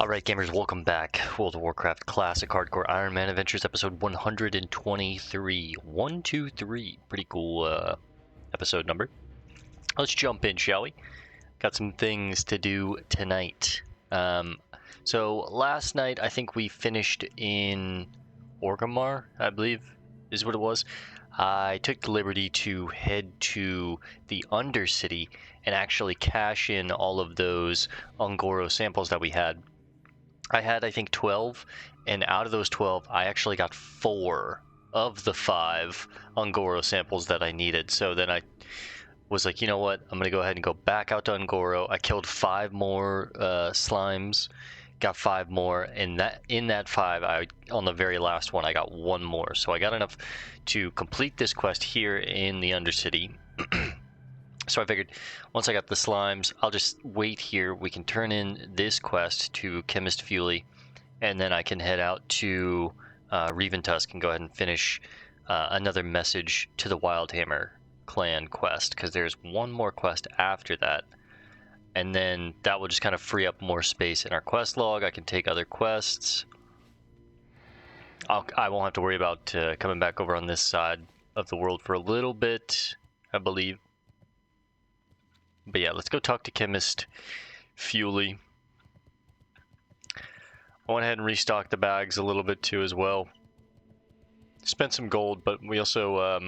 Alright gamers, welcome back. World of Warcraft Classic Hardcore Ironman Adventures episode 123. 123. Pretty cool episode number. Let's jump in, shall we? Got some things to do tonight. So last night I think we finished in Orgrimmar, I believe is what it was. I took the liberty to head to the Undercity and actually cash in all of those Ungoro samples that we had. I had, I think, 12, and out of those 12, I actually got 4 of the 5 Ungoro samples that I needed. So then I was like, you know what, I'm going to go ahead and go back out to Ungoro. I killed 5 more slimes, got 5 more, and in that 5, on the very last one, I got 1 more. So I got enough to complete this quest here in the Undercity. So I figured once I got the slimes, I'll just wait here. We can turn in this quest to Chemist Fuely, and then I can head out to Reventusk and go ahead and finish another message to the Wildhammer clan quest, because there's one more quest after that. And then that will just kind of free up more space in our quest log. I can take other quests. I won't have to worry about coming back over on this side of the world for a little bit, I believe. But yeah, let's go talk to Chemist Fuely. I went ahead and restocked the bags a little bit too as well. Spent some gold, but we also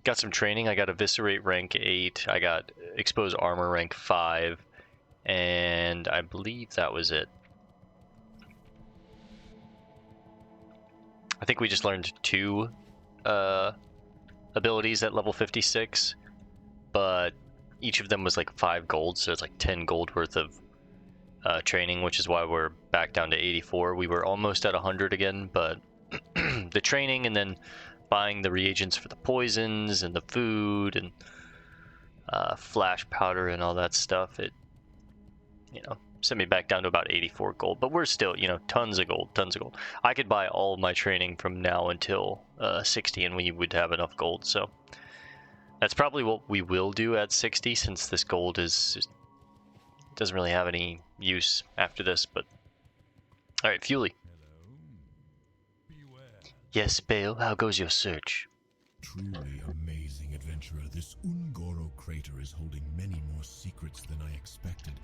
got some training. I got Eviscerate rank 8. I got Expose Armor rank 5. And I believe that was it. I think we just learned 2 abilities at level 56. But each of them was like 5 gold, so it's like 10 gold worth of training, which is why we're back down to 84. We were almost at 100 again, but the training and then buying the reagents for the poisons and the food and flash powder and all that stuff, it, you know, sent me back down to about 84 gold. But we're still, you know, tons of gold. I could buy all of my training from now until 60, and we would have enough gold, so that's probably what we will do at 60, since this gold doesn't really have any use after this. But all right, Fuely. Yes, Bale. How goes your search? Truly amazing, adventurer. This Ungoro crater is holding many more secrets than I expected.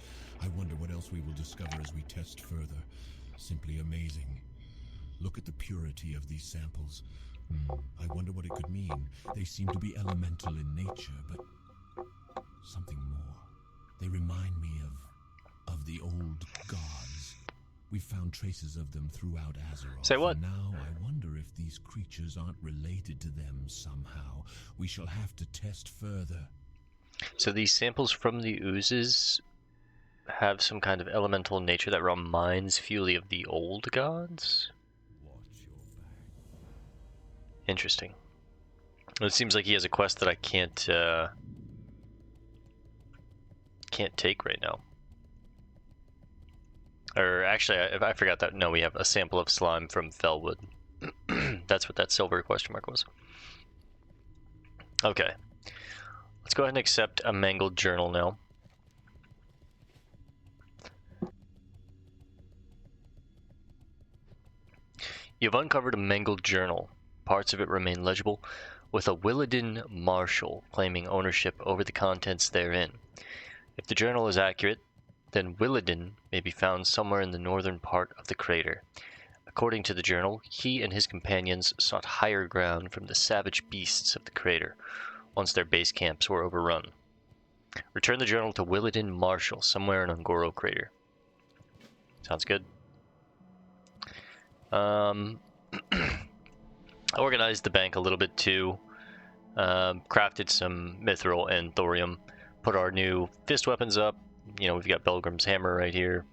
I wonder what else we will discover as we test further. Simply amazing. Look at the purity of these samples. I wonder what it could mean. They seem to be elemental in nature, but something more. They remind me of the old gods. We found traces of them throughout Azeroth. Say what? Now I wonder if these creatures aren't related to them somehow. We shall have to test further. So these samples from the oozes have some kind of elemental nature that reminds Fuely of the old gods? Interesting. It seems like he has a quest that I can't take right now. Or actually, I forgot that. No, we have a sample of slime from Felwood. That's what that silver question mark was. Okay. Let's go ahead and accept a mangled journal now. You've uncovered a mangled journal. Parts of it remain legible, with a Willadin Marshal claiming ownership over the contents therein. If the journal is accurate, then Willadin may be found somewhere in the northern part of the crater. According to the journal, he and his companions sought higher ground from the savage beasts of the crater, once their base camps were overrun. Return the journal to Willadin Marshal, somewhere in Ungoro crater. Sounds good. I organized the bank a little bit too, crafted some mithril and thorium, put our new fist weapons up. You know, we've got Belgrim's hammer right here,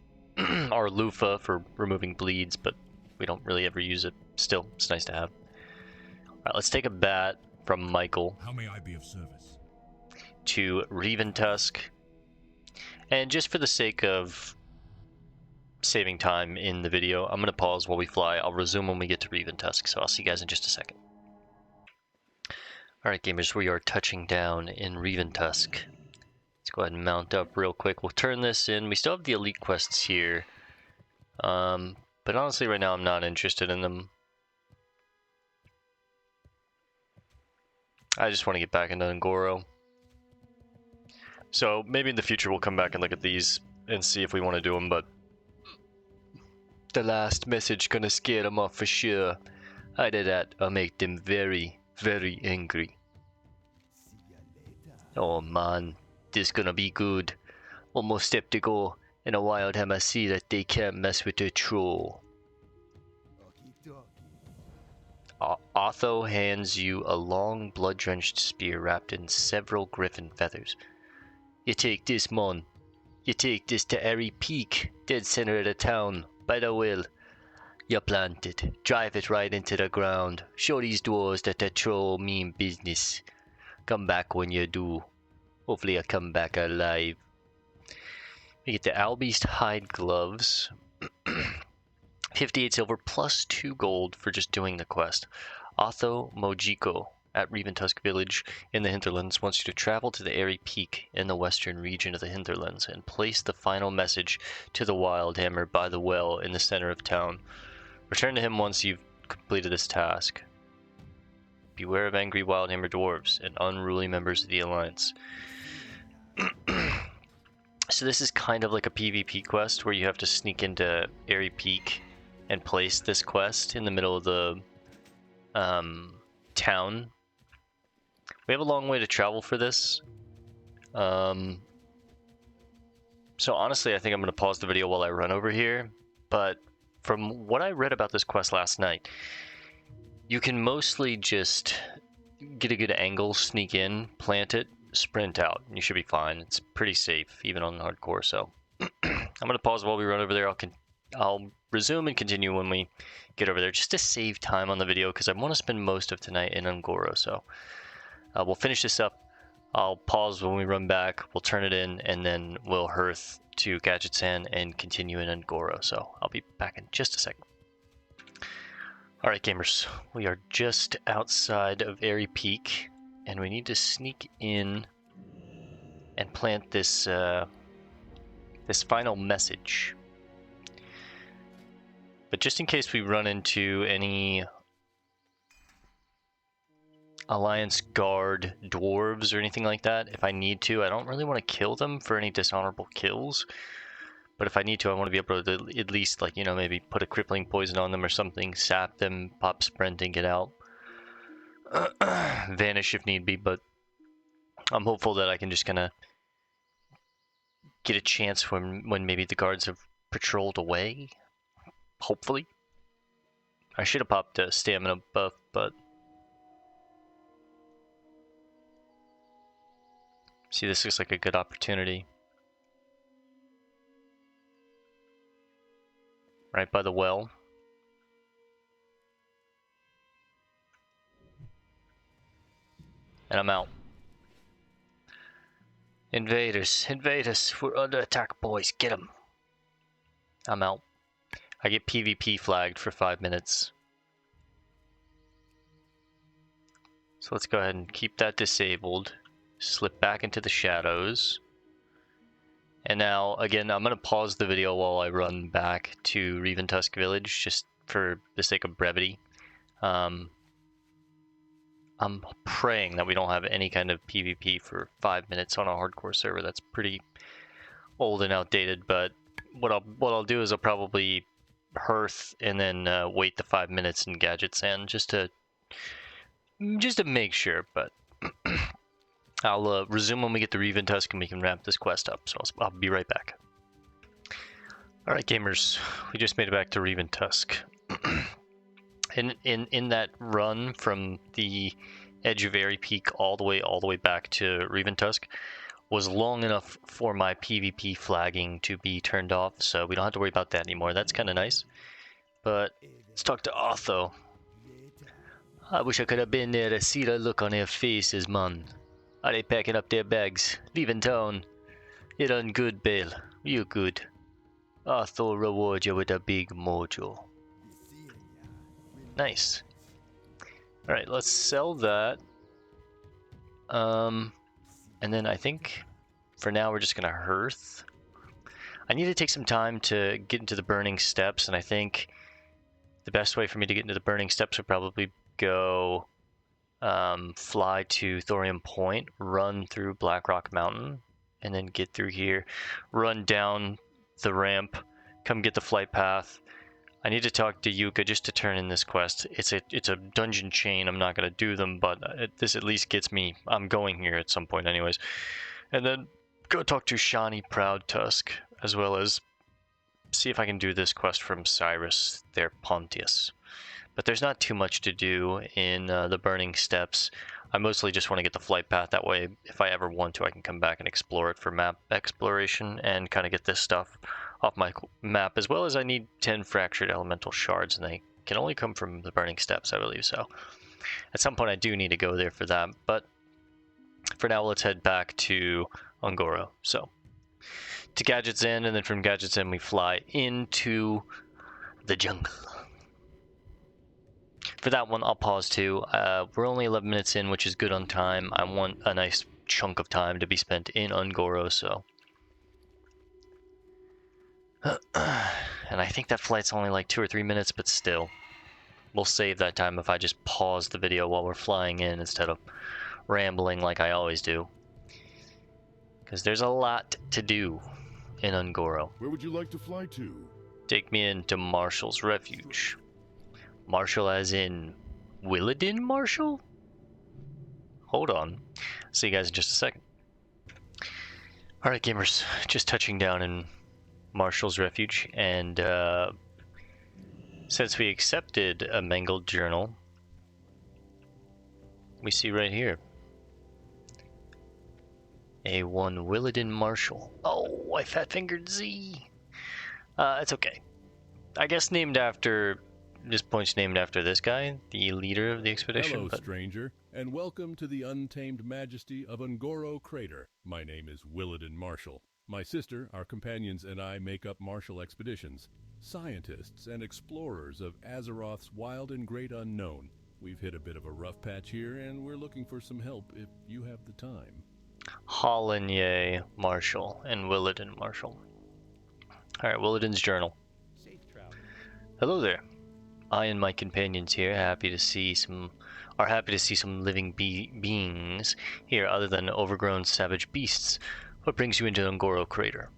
our loofah for removing bleeds, but we don't really ever use it. Still, it's nice to have. All right, let's take a bat from Michael. How may I be of service? To Reventusk, and just for the sake of saving time in the video, I'm going to pause while we fly. I'll resume when we get to Reventusk, so I'll see you guys in just a second. Alright gamers, we are touching down in Reventusk. Let's go ahead and mount up real quick. We'll turn this in. We still have the elite quests here. But honestly, right now I'm not interested in them. I just want to get back into Ngoro. So maybe in the future we'll come back and look at these and see if we want to do them, but the last message gonna scare them off for sure. Either that or make them very, very angry. Oh man, this gonna be good. One more step to go, and a Wildhammer see that they can't mess with the troll. Otho hands you a long, blood-drenched spear wrapped in several griffin feathers. You take this, mon. You take this to Airy Peak, dead center of the town, by the well. You plant it, drive it right into the ground. Show these dwarves that the troll mean business. Come back when you do. Hopefully I come back alive. We get the Albeast hide gloves. 58 silver plus 2 gold for just doing the quest. Otho Mojiko at Reventusk Village in the Hinterlands wants you to travel to the Airy Peak in the western region of the Hinterlands and place the final message to the Wildhammer by the well in the center of town. Return to him once you've completed this task. Beware of angry Wildhammer dwarves and unruly members of the Alliance. So this is kind of like a PvP quest where you have to sneak into Airy Peak and place this quest in the middle of the town. We have a long way to travel for this. So honestly, I think I'm going to pause the video while I run over here. But from what I read about this quest last night, you can mostly just get a good angle, sneak in, plant it, sprint out, and you should be fine. It's pretty safe, even on hardcore, so I'm going to pause while we run over there. I'll resume and continue when we get over there, just to save time on the video, because I want to spend most of tonight in Ngoro, so we'll finish this up. I'll pause when we run back, we'll turn it in, and then we'll hearth to Gadgetzan and continue in Ngoro, so I'll be back in just a second. Alright gamers, we are just outside of Airy Peak, and we need to sneak in and plant this this final message. But just in case we run into any Alliance Guard dwarves or anything like that, if I need to, I don't really want to kill them for any dishonorable kills. But if I need to, I want to be able to at least, like, you know, maybe put a crippling poison on them or something, sap them, pop sprint, and get out. Vanish if need be, but I'm hopeful that I can just kind of get a chance when maybe the guards have patrolled away. Hopefully. I should have popped a stamina buff, but... See, this looks like a good opportunity. Right by the well. And I'm out. Invaders, invaders, we're under attack, boys, get them. I'm out. I get PvP flagged for 5 minutes. So let's go ahead and keep that disabled. Slip back into the shadows. And now, again, I'm going to pause the video while I run back to Reventusk Village, just for the sake of brevity. I'm praying that we don't have any kind of PvP for 5 minutes on a hardcore server. That's pretty old and outdated, but what I'll do is I'll probably hearth and then wait the 5 minutes in Gadgetzan just to make sure, but I'll resume when we get to Reventusk and we can wrap this quest up, so I'll be right back. Alright gamers, we just made it back to Reventusk. In that run from the edge of Airy Peak all the way back to Reventusk was long enough for my PvP flagging to be turned off, so we don't have to worry about that anymore. That's kind of nice. But let's talk to Otho. I wish I could have been there to see the look on their faces, man. Are they packing up their bags, leaving town? You done good, Bale. You good. Otho reward you with a big mojo. Nice. Alright, let's sell that. And then I think for now we're just gonna hearth. I need to take some time to get into the Burning Steppes, and I think the best way for me to get into the Burning Steppes would probably go fly to Thorium Point, run through Blackrock Mountain, and then get through here, run down the ramp, come get the flight path. I need to talk to Yuka just to turn in this quest. It's a dungeon chain. I'm not going to do them, but this at least gets me... I'm going here at some point anyways. And then go talk to Shani Proudtusk, as well as see if I can do this quest from Cyrus there, Pontius. But there's not too much to do in the Burning Steppes. I mostly just want to get the flight path. That way, if I ever want to, I can come back and explore it for map exploration and kind of get this stuff off my map, as well as I need 10 fractured elemental shards, and they can only come from the Burning Steppes, I believe. So at some point I do need to go there for that, but for now let's head back to Ungoro. So to Gadget's End, and then from Gadget's End we fly into the jungle. For that one, I'll pause too. We're only 11 minutes in, which is good on time. I want a nice chunk of time to be spent in Ungoro, so... and I think that flight's only like 2 or 3 minutes, but still. We'll save that time if I just pause the video while we're flying in instead of rambling like I always do. Because there's a lot to do in Ungoro. Where would you like to fly to? Take me into Marshall's Refuge. Marshall as in Willadin Marshall? Hold on. See you guys in just a second. Alright gamers, just touching down in Marshall's Refuge, and since we accepted a mangled journal, we see right here A1 Willadin Marshall. Oh, I fat-fingered Z. It's okay. I guess named after... This point's named after this guy, the leader of the expedition. Hello, stranger, and welcome to the untamed majesty of Ungoro Crater. My name is Willadin Marshall. My sister, our companions, and I make up Marshall Expeditions, scientists and explorers of Azeroth's wild and great unknown. We've hit a bit of a rough patch here, and we're looking for some help if you have the time. Hollinier Marshall and Willadin Marshall. Alright, Willadin's journal. Safe travel. Hello there. I and my companions here are happy to see some living beings here other than overgrown savage beasts. What brings you into Ungoro Crater?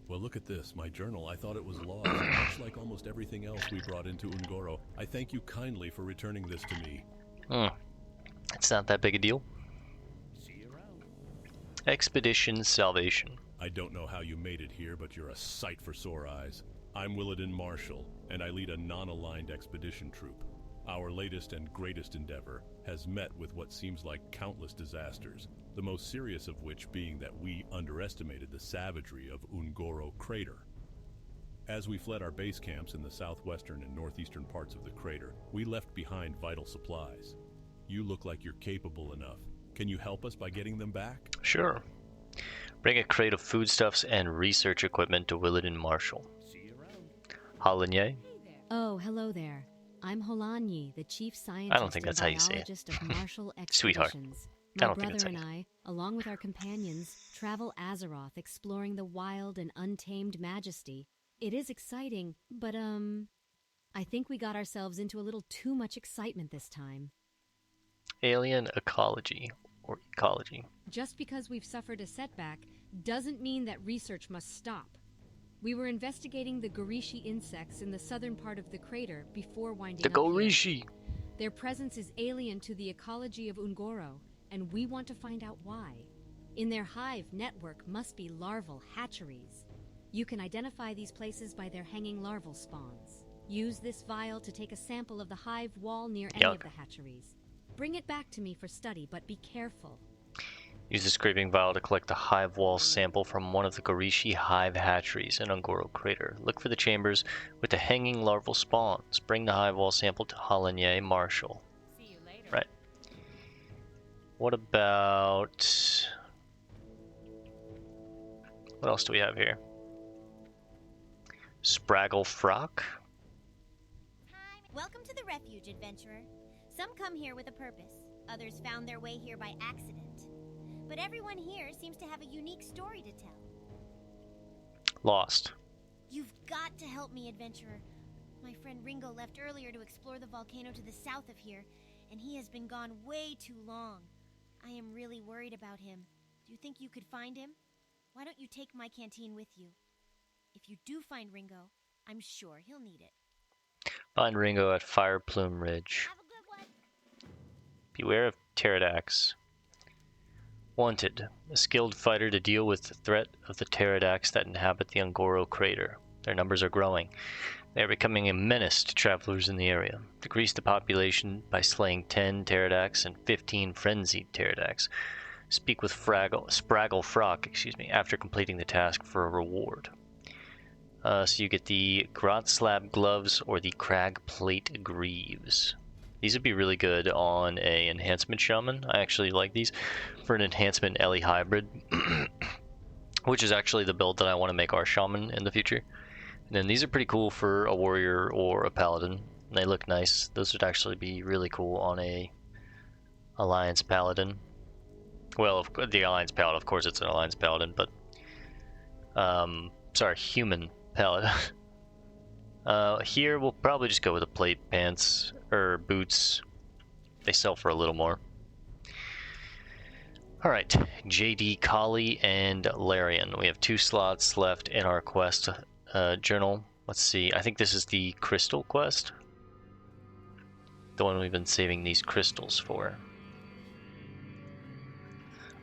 Well, look at this. My journal. I thought it was lost. Much like almost everything else we brought into Ungoro. I thank you kindly for returning this to me. It's not that big a deal. See you around. Expedition Salvation. I don't know how you made it here, but you're a sight for sore eyes. I'm Willadin Marshall, and I lead a non-aligned expedition troop. Our latest and greatest endeavor has met with what seems like countless disasters, the most serious of which being that we underestimated the savagery of Ungoro Crater. As we fled our base camps in the southwestern and northeastern parts of the crater, we left behind vital supplies. You look like you're capable enough. Can you help us by getting them back? Sure. Bring a crate of foodstuffs and research equipment to Willadin Marshall. See you around. Hollinier? Oh, hello there. I'm Holanyi, the chief scientist I don't think that's how you and say it. biologist of Marshall Sweetheart. Expeditions. I My don't think that's brother how and I, along with our companions, travel Azeroth exploring the wild and untamed majesty. It is exciting, but I think we got ourselves into a little too much excitement this time. Alien ecology, or ecology. Just because we've suffered a setback doesn't mean that research must stop. We were investigating the Gorishi insects in the southern part of the crater before winding The up here. Gorishi! Their presence is alien to the ecology of Ungoro, and we want to find out why. In their hive network must be larval hatcheries. You can identify these places by their hanging larval spawns. Use this vial to take a sample of the hive wall near any Yuck. of the hatcheries. Bring it back to me for study, but be careful. Use the scraping vial to collect the hive wall sample from one of the Gorishi hive hatcheries in Ungoro Crater. Look for the chambers with the hanging larval spawns. Bring the hive wall sample to Hollinier Marshall. See you later. Right. What about... What else do we have here? Spraggle Frock? Hi. Welcome to the refuge, adventurer. Some come here with a purpose. Others found their way here by accident. But everyone here seems to have a unique story to tell. Lost. You've got to help me, adventurer. My friend Ringo left earlier to explore the volcano to the south of here, and he has been gone way too long. I am really worried about him. Do you think you could find him? Why don't you take my canteen with you? If you do find Ringo, I'm sure he'll need it. Find Ringo at Fire Plume Ridge. Have a good one. Beware of pterodax. Wanted, a skilled fighter to deal with the threat of the pterodax that inhabit the Ungoro crater. Their numbers are growing. They are becoming a menace to travelers in the area. Decrease the population by slaying 10 pterodax and 15 frenzied pterodax. Speak with Spraggle Frock, after completing the task for a reward. So you get the Grot Slab Gloves or the Crag Plate Greaves. These would be really good on a enhancement shaman. I actually like these for an enhancement Ellie hybrid, which is actually the build that I want to make our shaman in the future. And then these are pretty cool for a warrior or a paladin. They look nice. Those would actually be really cool on a alliance paladin. Well, the alliance paladin, of course, it's an alliance paladin, but sorry, human paladin. Here we'll probably just go with the plate pants or boots. They sell for a little more. Alright, JD, Kali, and Larian. We have 2 slots left in our quest journal. Let's see, I think this is the crystal quest. The one we've been saving these crystals for.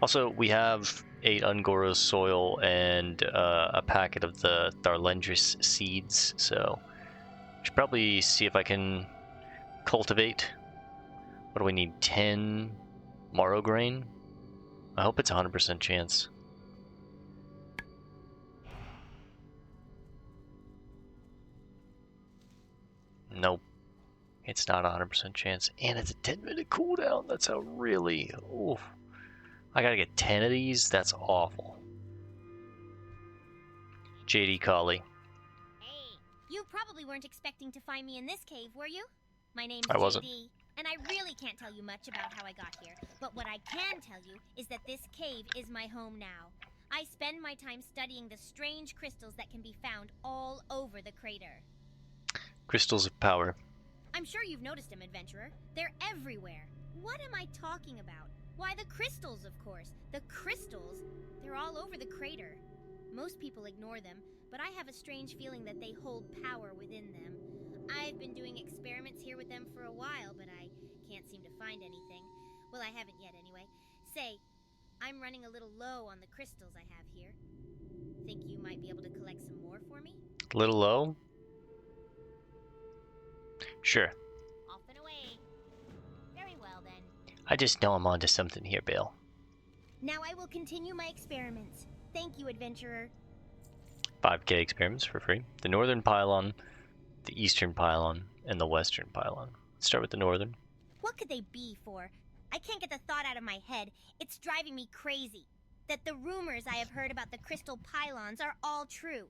Also, we have 8 Ungoro soil and a packet of the Tharlendris seeds, so I should probably see if I can cultivate. What do we need? 10 marrow grain? I hope it's a 100% chance. Nope. It's not a 100% chance. And it's a 10-minute cooldown. That's a really... Oof. I gotta get 10 of these? That's awful. JD Kali. Hey, you probably weren't expecting to find me in this cave, were you? My name's I wasn't. JD, and I really can't tell you much about how I got here. But what I can tell you is that this cave is my home now. I spend my time studying the strange crystals that can be found all over the crater. Crystals of power. I'm sure you've noticed them, adventurer. They're everywhere. What am I talking about? Why, the crystals, of course. The crystals? They're all over the crater. Most people ignore them, but I have a strange feeling that they hold power within them. I've been doing experiments here with them for a while, but I can't seem to find anything. Well, I haven't yet anyway. Say, I'm running a little low on the crystals I have here. Think you might be able to collect some more for me? A little low? Sure. Off and away. Very well, then. I just know I'm onto something here, Bill. Now I will continue my experiments. Thank you, adventurer. 5k experiments for free. The northern pylon, the eastern pylon, and the western pylon. Let's start with the northern. What could they be for? I can't get the thought out of my head. It's driving me crazy. That the rumors I have heard about the crystal pylons are all true.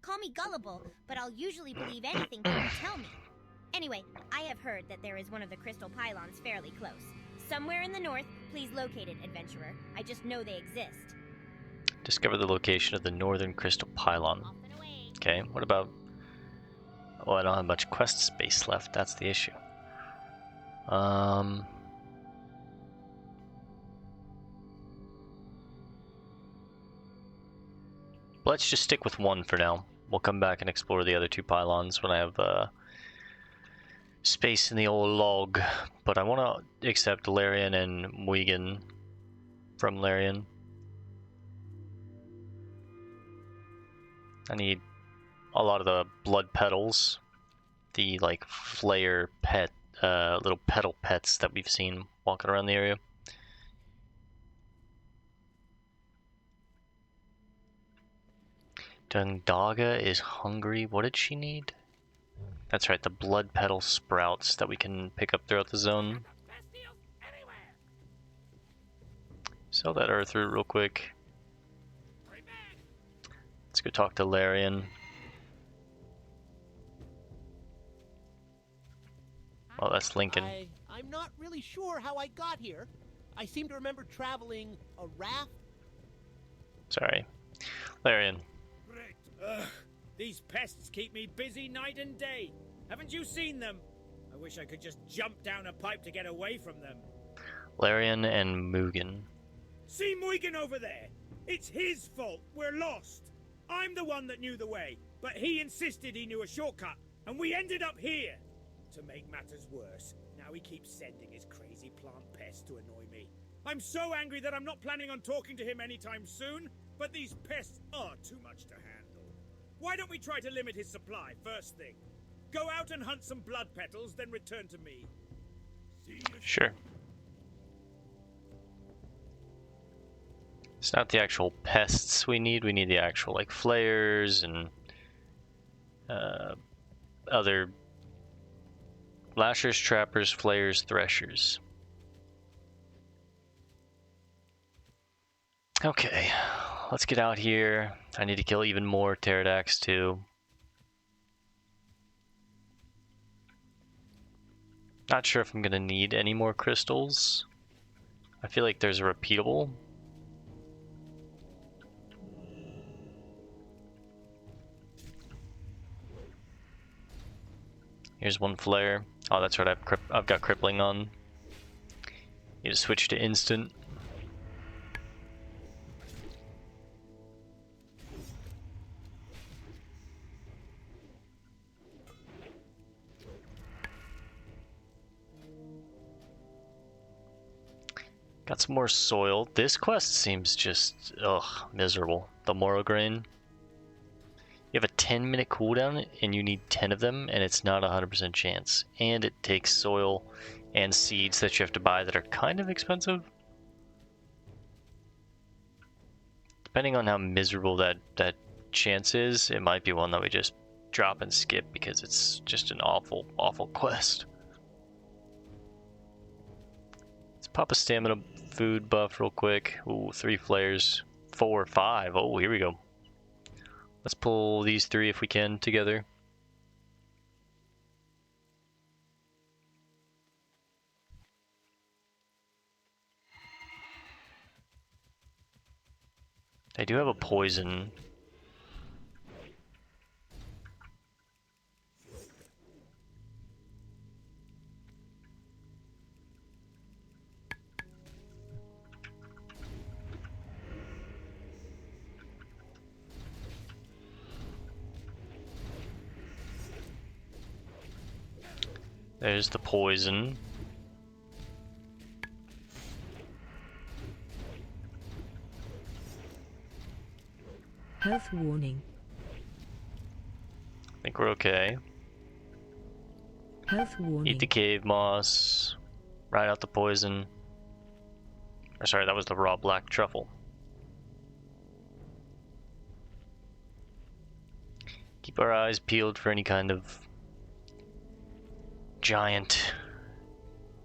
Call me gullible, but I'll usually believe anything people tell me. Anyway, I have heard that there is one of the crystal pylons fairly close. Somewhere in the north, please locate it, adventurer. I just know they exist. Discover the location of the northern crystal pylon. Off and away. Okay, what about... Oh, I don't have much quest space left. That's the issue. Let's just stick with one for now. We'll come back and explore the other 2 pylons when I have space in the old log. But I want to accept Larian and Muigan from Larian. I need a lot of the blood petals, the like flare pet, little petal pets that we've seen walking around the area. Dundaga is hungry. What did she need? That's right, the blood petal sprouts that we can pick up throughout the zone. Sell that earth root real quick. Let's go talk to Larian. Oh, that's Lincoln. I'm not really sure how I got here. I seem to remember traveling a raft. Sorry. Larian. Great. These pests keep me busy night and day. Haven't you seen them? I wish I could just jump down a pipe to get away from them. Larian and Mugen. See Muigen over there? It's his fault we're lost. I'm the one that knew the way, but he insisted he knew a shortcut, and we ended up here. To make matters worse, now he keeps sending his crazy plant pests to annoy me. I'm so angry that I'm not planning on talking to him anytime soon, but these pests are too much to handle. Why don't we try to limit his supply first thing? Go out and hunt some blood petals, then return to me. Sure. It's not the actual pests we need the actual, like, flayers and other lashers, trappers, flayers, threshers. Okay, let's get out here. I need to kill even more pterodax too. Not sure if I'm gonna need any more crystals. I feel like there's a repeatable. Here's one flare. Oh, that's right, I've got crippling on. Need to switch to instant. Got some more soil. This quest seems just, miserable. The Moro Grain. You have a 10-minute cooldown and you need 10 of them, and it's not a 100% chance. And it takes soil and seeds that you have to buy that are kind of expensive. Depending on how miserable that chance is, it might be one that we just drop and skip because it's just an awful, awful quest. Let's pop a stamina food buff real quick. Ooh, 3 flares. 4, 5. Oh, here we go. Let's pull these 3 if we can together. They do have a poison. There's the poison. Health warning. I think we're okay. Health warning. Eat the cave moss. Ride out the poison. Or sorry, that was the raw black truffle. Keep our eyes peeled for any kind of giant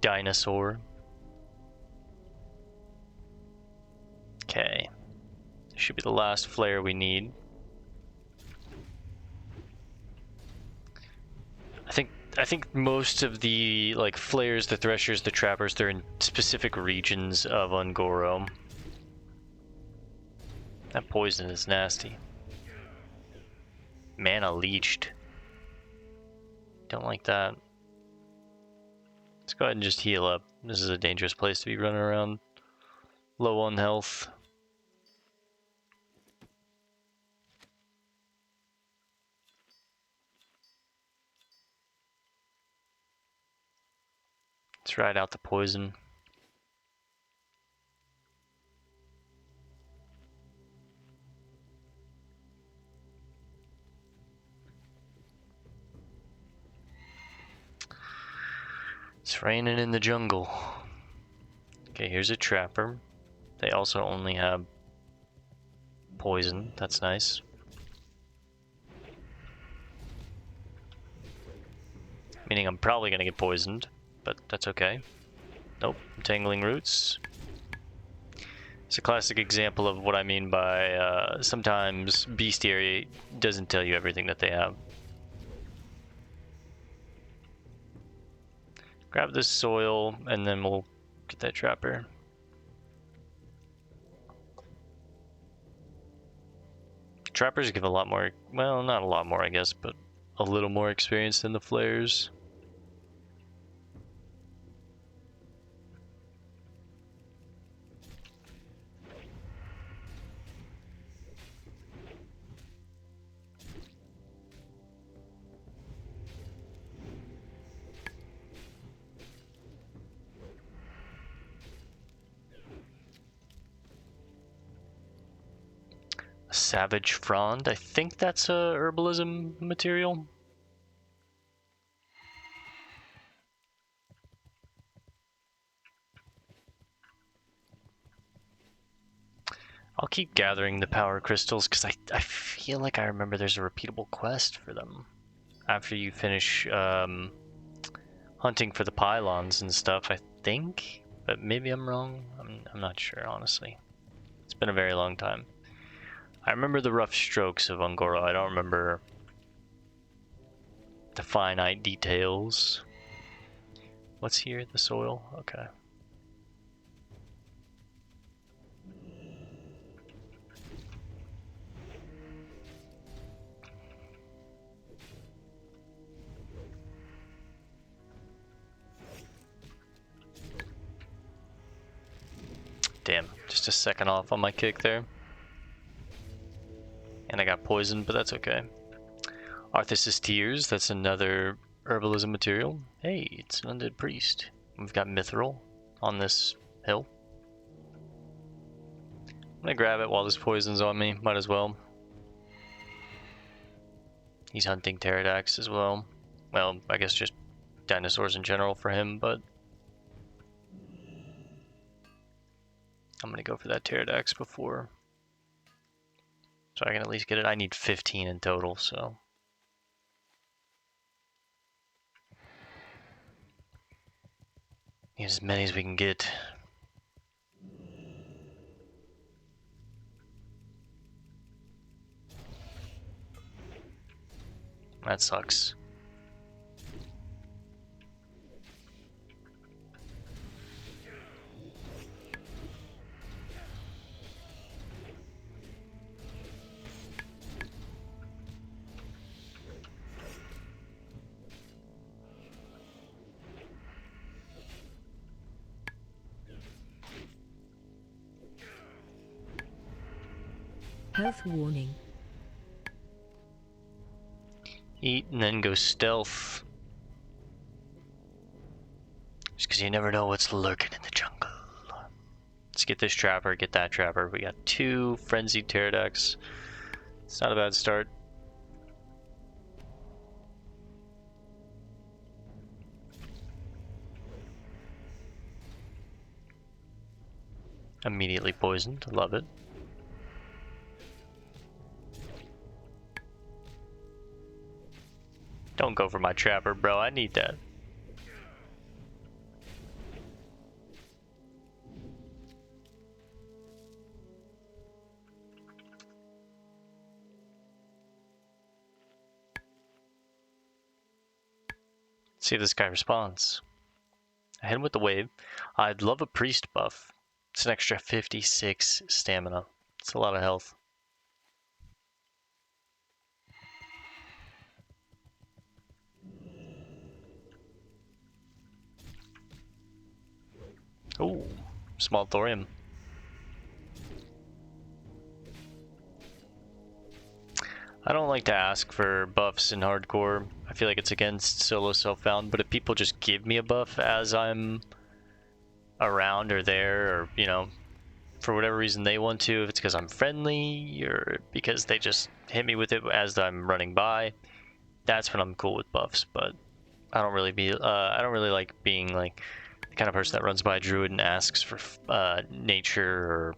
dinosaur. Okay. This should be the last flare we need. I think most of the like flares, the threshers, the trappers, they're in specific regions of Ungoro. That poison is nasty. Mana leached. Don't like that. Let's go ahead and just heal up. This is a dangerous place to be running around low on health. Let's ride out the poison. It's raining in the jungle. Okay, here's a trapper. They also only have poison. That's nice. Meaning I'm probably gonna get poisoned, but that's okay. Nope, entangling roots. It's a classic example of what I mean by sometimes bestiary doesn't tell you everything that they have. Grab this soil, and then we'll get that trapper. trappers give a lot more, well, not a lot more, I guess, but a little more experience than the flares. Savage Frond, I think that's a herbalism material. I'll keep gathering the power crystals because I feel like I remember there's a repeatable quest for them after you finish hunting for the pylons and stuff, I think, but maybe I'm wrong. I'm not sure, honestly. It's been a very long time. I remember the rough strokes of Ungoro. I don't remember the finite details. What's here? The soil? Okay. Damn, just a second off on my kick there. And I got poisoned, but that's okay. Arthas's Tears, that's another herbalism material. Hey, it's an undead priest. We've got Mithril on this hill. I'm gonna grab it while this poison's on me, might as well. He's hunting pterodax as well. Well, I guess just dinosaurs in general for him, but I'm gonna go for that pterodax before, so I can at least get it. I need 15 in total, so. Need as many as we can get. That sucks. Health warning. Eat and then go stealth. Just because you never know what's lurking in the jungle. Let's get this trapper, get that trapper. We got 2 frenzied pterodax. It's not a bad start. Immediately poisoned, love it. Don't go for my trapper, bro. I need that. See if this guy responds. I hit him with the wave. I'd love a priest buff. It's an extra 56 stamina. It's a lot of health. Ooh, small thorium. I don't like to ask for buffs in hardcore. I feel like it's against solo self-found, but if people just give me a buff as I'm around or there, or, you know, for whatever reason they want to, if it's because I'm friendly or because they just hit me with it as I'm running by, that's when I'm cool with buffs. But I don't really like being like the kind of person that runs by a druid and asks for nature,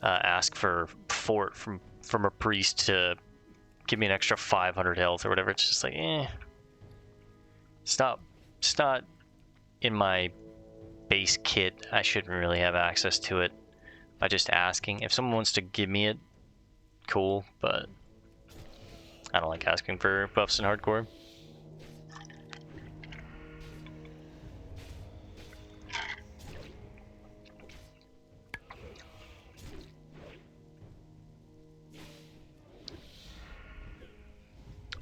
or ask for fort from a priest to give me an extra 500 health or whatever. It's just like, it's not in my base kit. I shouldn't really have access to it by just asking. If someone wants to give me it, cool, but I don't like asking for buffs in hardcore.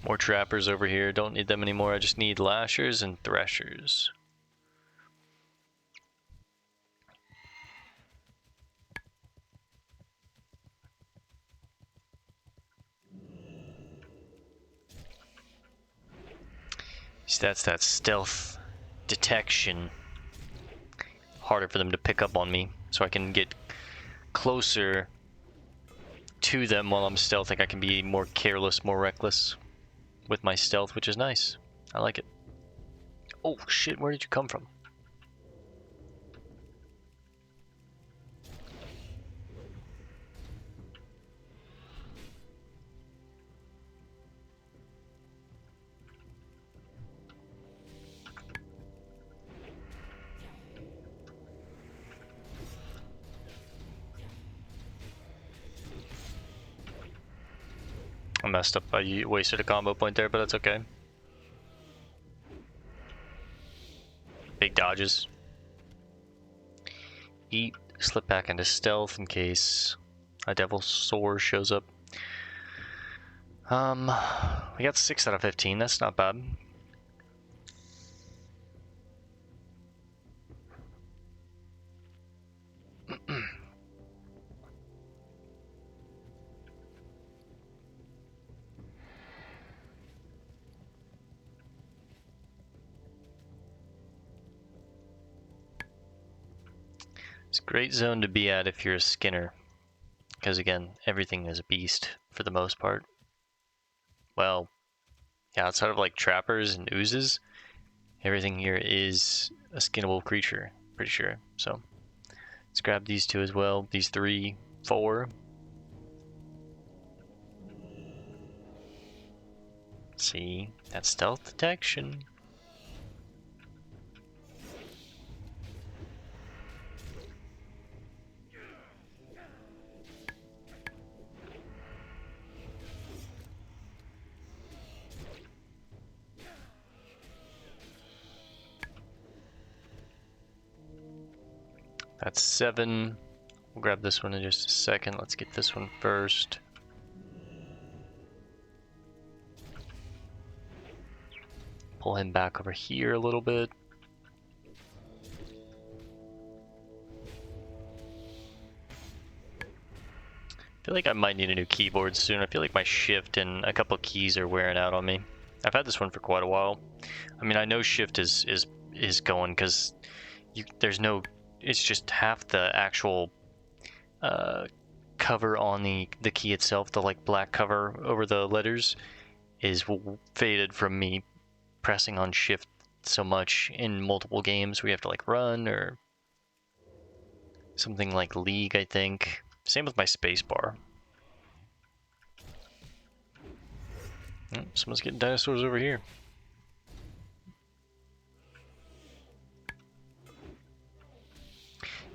More trappers over here. Don't need them anymore. I just need lashers and threshers. See, that's that stealth detection. Harder for them to pick up on me, so I can get closer to them while I'm stealthing. I can be more careless, more reckless with my stealth, which is nice. I like it. Oh shit, where did you come from? I messed up. I wasted a combo point there, but that's okay. Big dodges. Eat, slip back into stealth in case a devil sore shows up. We got 6 out of 15. That's not bad. It's a great zone to be at if you're a Skinner, because again, everything is a beast for the most part. Well, yeah, outside of like trappers and oozes, everything here is a skinnable creature, pretty sure. So let's grab these 2 as well. These 3, 4. See, that's stealth detection. That's 7. We'll grab this one in just a second. Let's get this one first. Pull him back over here a little bit. I feel like I might need a new keyboard soon. I feel like my shift and a couple keys are wearing out on me. I've had this one for quite a while. I mean, I know shift is going because there's no. It's just half the actual cover on the key itself, the like black cover over the letters, is faded from me pressing on shift so much in multiple games. We have to like run or something like League, I think. Same with my spacebar. Oh, someone's getting dinosaurs over here.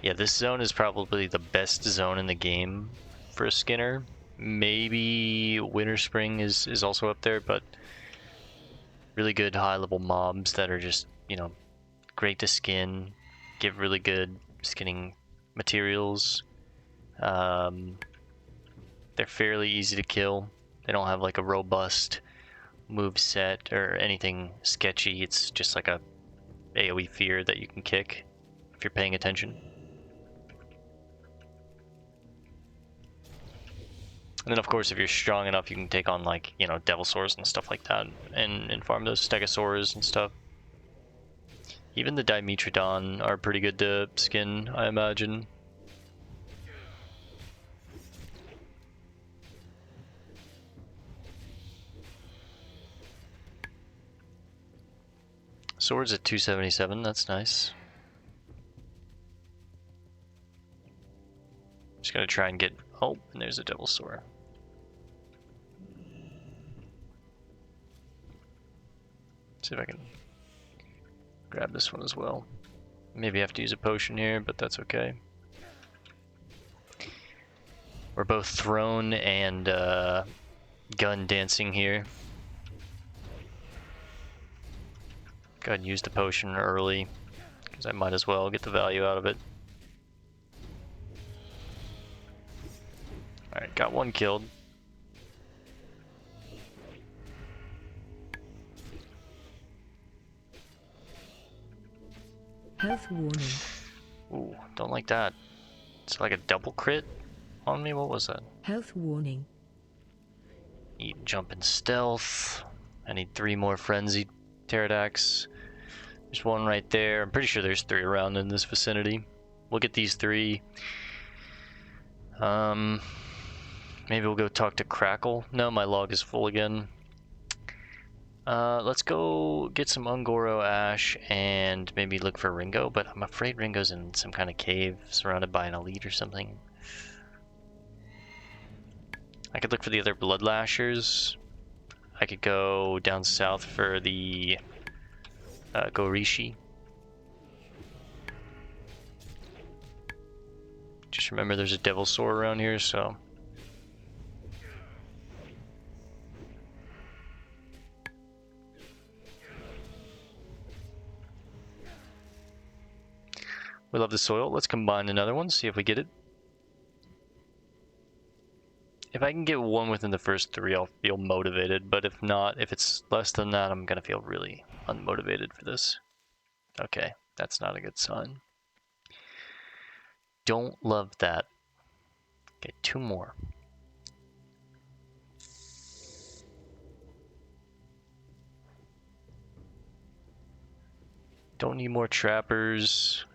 Yeah, this zone is probably the best zone in the game for a Skinner. Maybe Winter Spring is also up there, but really good high-level mobs that are just, you know, great to skin, give really good skinning materials. They're fairly easy to kill. They don't have like a robust move set or anything sketchy. It's just like a AoE fear that you can kick if you're paying attention. And then of course if you're strong enough you can take on like, you know, devil swords and stuff like that and farm those stegosaurs and stuff. Even the Dimetrodon are pretty good to skin, I imagine. Swords at 277, that's nice. Just gonna try and get, oh, and there's a devil sword. See if I can grab this one as well. Maybe I have to use a potion here, but that's okay. We're both thrown and gun dancing here. Go ahead and use the potion early, because I might as well get the value out of it. Alright, got one killed. Health warning. Ooh, don't like that. It's like a double crit on me. What was that? Health warning. Need jump and stealth. I need 3 more frenzied pterodactyls. There's one right there. I'm pretty sure there's 3 around in this vicinity. We'll get these 3. Maybe we'll go talk to Crackle. No, my log is full again. Let's go get some Ungoro Ash and maybe look for Ringo, but I'm afraid Ringo's in some kind of cave surrounded by an elite or something. I could look for the other Blood Lashers. I could go down south for the Gorishi. Just remember there's a Devil Sword around here, so... We love the soil. Let's combine another one, see if we get it. If I can get one within the first 3, I'll feel motivated, but if not, if it's less than that, I'm gonna feel really unmotivated for this. Okay, that's not a good sign. Don't love that. Okay, 2 more. Don't need more trappers.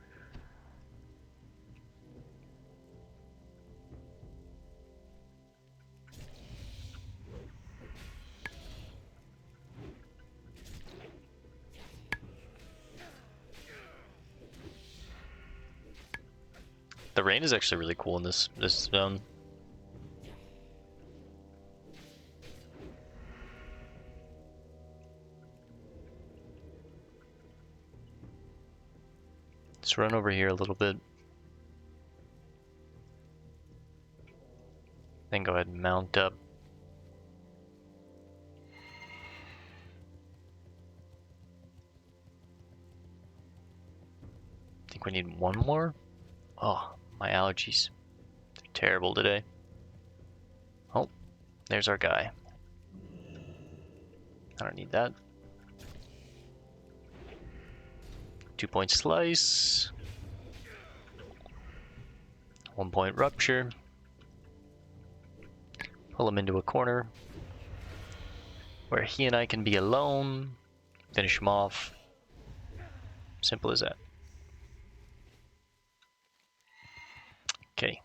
The rain is actually really cool in this zone. Let's run over here a little bit. Then go ahead and mount up. I think we need 1 more. Oh, my allergies. They're terrible today. Oh, there's our guy. I don't need that. 2-point slice. 1-point rupture. Pull him into a corner where he and I can be alone. Finish him off. Simple as that. Okay.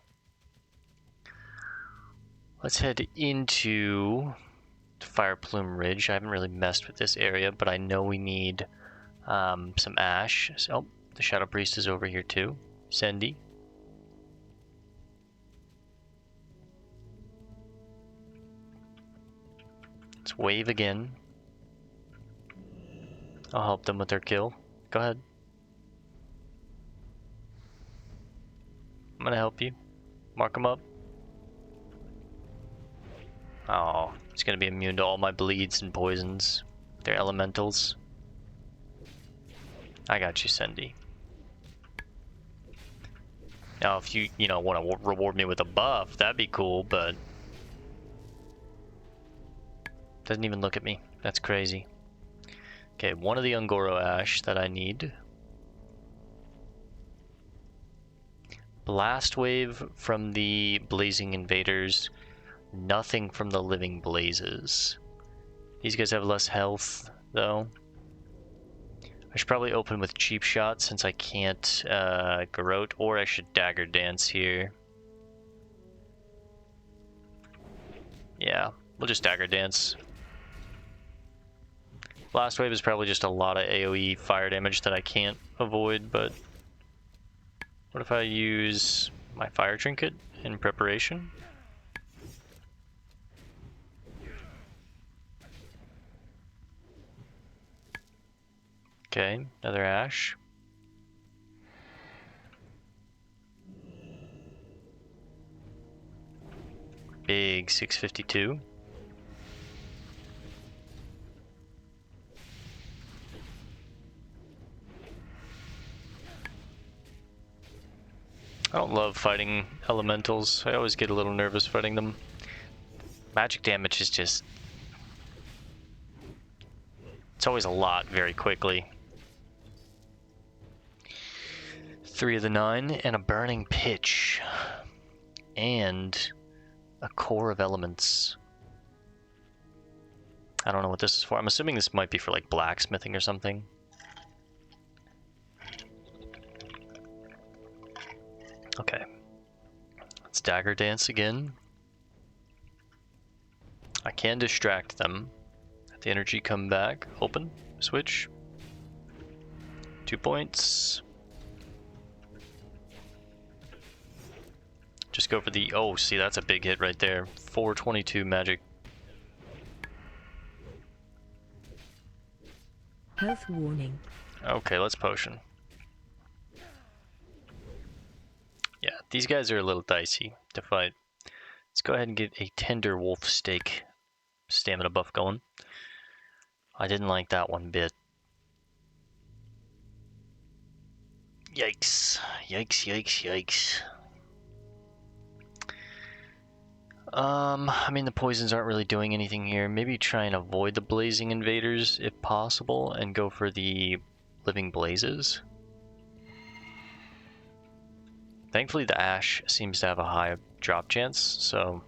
Let's head into Fire Plume Ridge. I haven't really messed with this area, but I know we need some ash. So, the Shadow Priest is over here too. Sendy. Let's wave again. I'll help them with their kill. Go ahead. I'm gonna help you. Mark them up. Oh, it's gonna be immune to all my bleeds and poisons. They're elementals. I got you, Sendy. Now, if you want to reward me with a buff, that'd be cool, but... Doesn't even look at me. That's crazy. Okay, one of the Ungoro Ash that I need. Blast Wave from the Blazing Invaders. Nothing from the Living Blazes. These guys have less health, though. I should probably open with Cheap Shot since I can't Garrote, or I should Dagger Dance here. Yeah, we'll just Dagger Dance. Blast Wave is probably just a lot of AoE fire damage that I can't avoid, but... What if I use my Fire Trinket in preparation? Okay, another Ash. Big 652. I don't love fighting elementals. I always get a little nervous fighting them. Magic damage is just... It's always a lot very quickly. 3 of the 9, and a burning pitch. And a core of elements. I don't know what this is for. I'm assuming this might be for like blacksmithing or something. Okay. Let's dagger dance again. I can distract them. Let the energy come back. Open. Switch. 2 points. Just go for the... Oh, see, that's a big hit right there. 422 magic. Health warning. Okay, let's potion. Yeah, these guys are a little dicey to fight. Let's go ahead and get a tender wolf steak stamina buff going. I didn't like that one bit. Yikes. Yikes, yikes, yikes. I mean, the poisons aren't really doing anything here. Maybe try and avoid the blazing invaders if possible and go for the living blazes. Thankfully, the ash seems to have a high drop chance, so...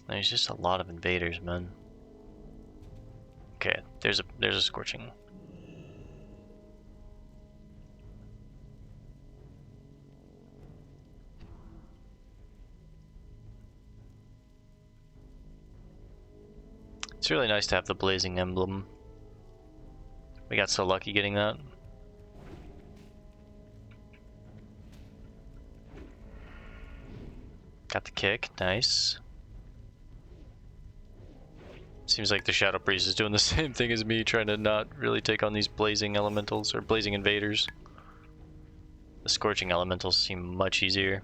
There's just a lot of invaders, man. Okay, there's a scorching. It's really nice to have the blazing emblem. We got so lucky getting that. Got the kick, nice. Seems like the Shadow Priest is doing the same thing as me, trying to not really take on these blazing elementals, or blazing invaders. The scorching elementals seem much easier.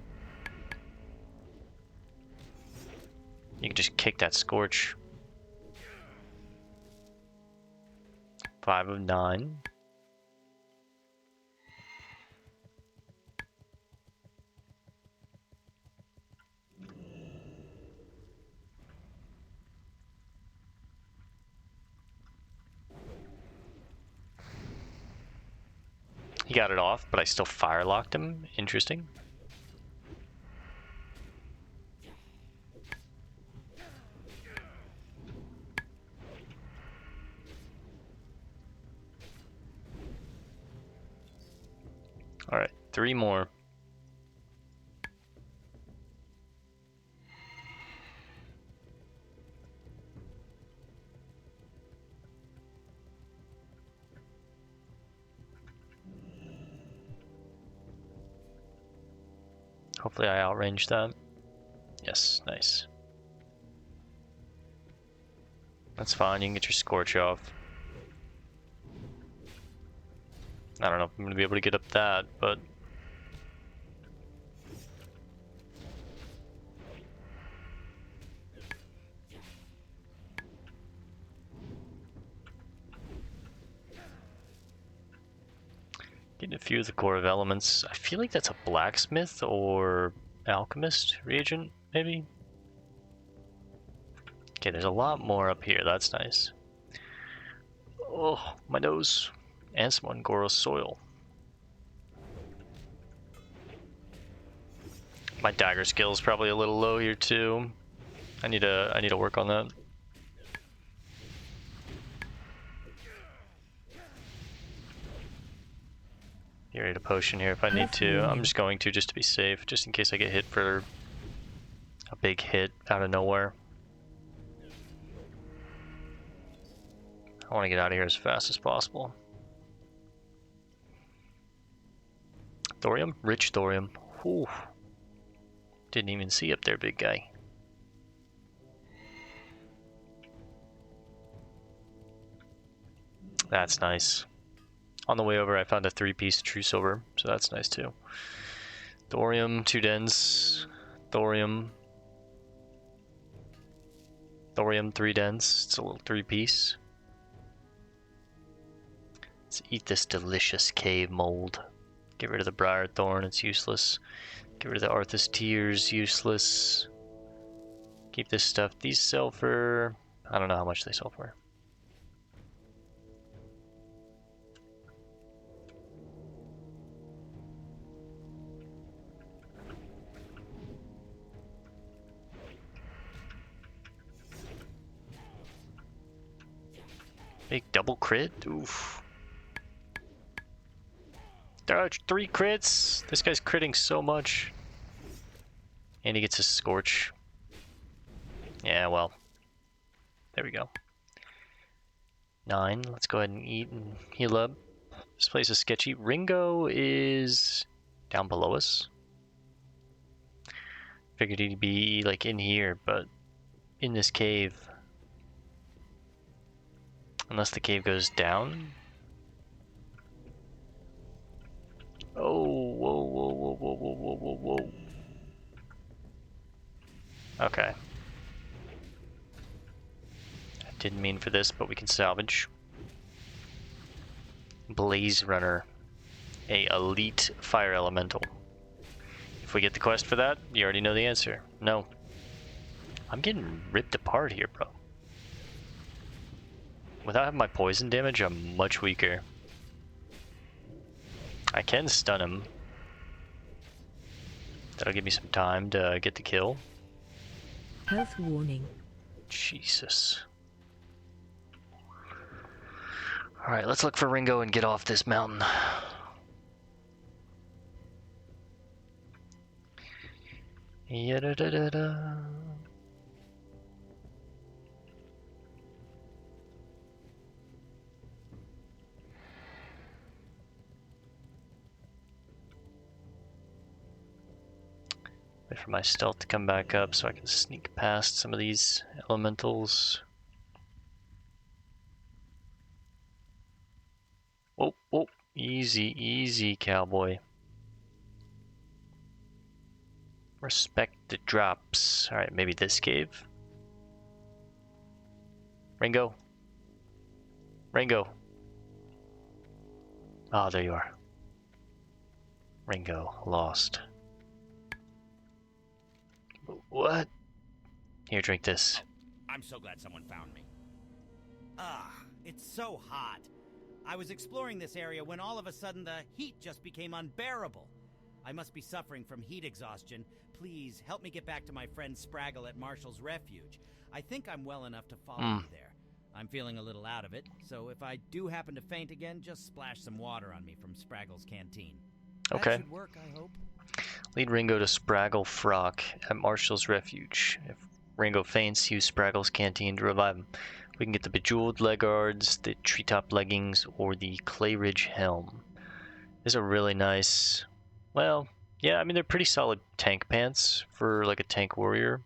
You can just kick that scorch. 5 of 9. He got it off, but I still fire locked him. Interesting. Alright, 3 more. Hopefully I outrange that. Yes, nice. That's fine, you can get your scorch off. I don't know if I'm gonna be able to get up that, but... Getting a few of the core of elements. I feel like that's a blacksmith or alchemist reagent, maybe? Okay, there's a lot more up here, that's nice. Oh, my nose. And some Ungoro soil. My dagger skill is probably a little low here too. I need to work on that. Get ready to potion here if I need to. I'm just going to just to be safe, just in case I get hit for a big hit out of nowhere. I want to get out of here as fast as possible. Thorium? Rich thorium. Whew. Didn't even see up there, big guy. That's nice. On the way over, I found a 3-piece true silver, so that's nice too. Thorium, 2 dens. Thorium. Thorium, 3 dens. It's a little 3-piece. Let's eat this delicious cave mold. Get rid of the briar thorn, it's useless. Get rid of the Arthas tears, useless. Keep this stuff. These sell for... I don't know how much they sell for. Big double crit? Oof. Dodge 3 crits! This guy's critting so much. And he gets a Scorch. Yeah, well. There we go. 9. Let's go ahead and eat and heal up. This place is sketchy. Ringo is down below us. Figured he'd be like in here, but in this cave. Unless the cave goes down. Oh, whoa, whoa, whoa, whoa, whoa, whoa, whoa, whoa. Okay. I didn't mean for this, but we can salvage. Blaze Runner. A elite fire elemental. If we get the quest for that, you already know the answer. No. I'm getting ripped apart here, bro. Without having my poison damage, I'm much weaker. I can stun him. That'll give me some time to get the kill. Health warning. Jesus. Alright, let's look for Ringo and get off this mountain. Ya-da-da-da-da. Wait for my stealth to come back up so I can sneak past some of these elementals. Oh, oh, easy, easy, cowboy. Respect the drops. Alright, maybe this cave. Ringo. Ringo. Ah, there you are. Ringo, lost. What? Here, drink this. I'm so glad someone found me. Ah, it's so hot. I was exploring this area when all of a sudden the heat just became unbearable. I must be suffering from heat exhaustion. Please help me get back to my friend Spraggle at Marshall's Refuge. I think I'm well enough to follow you there. I'm feeling a little out of it, so if I do happen to faint again, just splash some water on me from Spraggle's canteen. Okay. That should work, I hope. Lead Ringo to Spraggle Frock at Marshall's Refuge. If Ringo faints, use Spraggle's canteen to revive him. We can get the Bejeweled leg guards, the Treetop leggings, or the Clay Ridge helm. These are really nice. Well, yeah, I mean, they're pretty solid tank pants for like a tank warrior,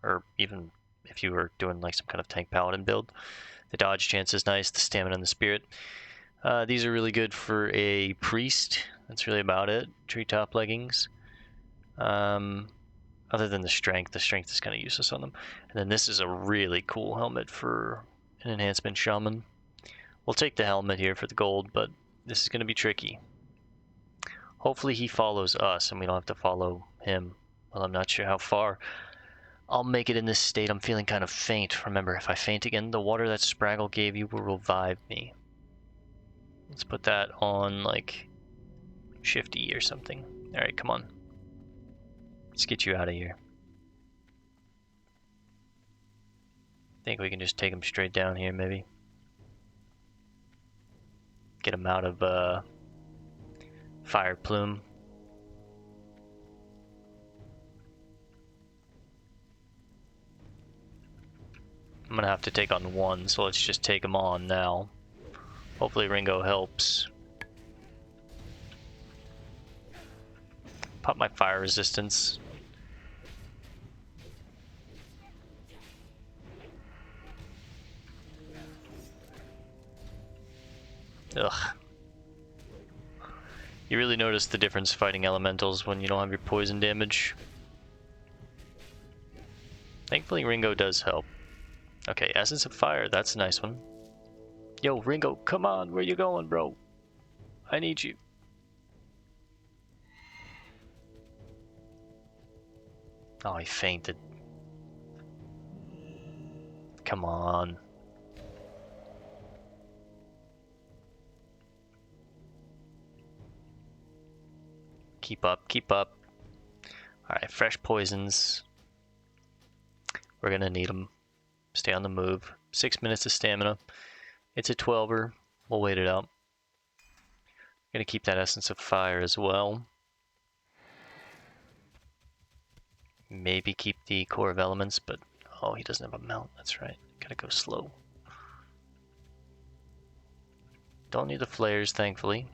or even if you were doing like some kind of tank paladin build. The dodge chance is nice, the stamina and the spirit. These are really good for a priest. That's really about it. Treetop leggings. Other than the strength is kind of useless on them. And then this is a really cool helmet for an enhancement shaman. We'll take the helmet here for the gold, but this is going to be tricky. Hopefully he follows us and we don't have to follow him. Well, I'm not sure how far. I'll make it in this state. I'm feeling kind of faint. Remember, if I faint again, the water that Spraggle gave you will revive me. Let's put that on like Shift E or something. Alright, come on. Let's get you out of here. I think we can just take him straight down here, maybe. Get him out of Fire Plume. I'm gonna have to take on one, so let's just take him on now. Hopefully Ringo helps. Pop my fire resistance. Ugh. You really notice the difference fighting elementals when you don't have your poison damage. Thankfully Ringo does help. Okay, Essence of Fire, that's a nice one. Yo, Ringo, come on, where you going, bro? I need you. Oh, he fainted. Come on. Keep up, keep up. Alright, fresh poisons. We're gonna need them. Stay on the move. 6 minutes of stamina. It's a 12er. We'll wait it out. Gonna keep that Essence of Fire as well. Maybe keep the Core of Elements, but oh, he doesn't have a mount. That's right. Gotta go slow. Don't need the flares, thankfully.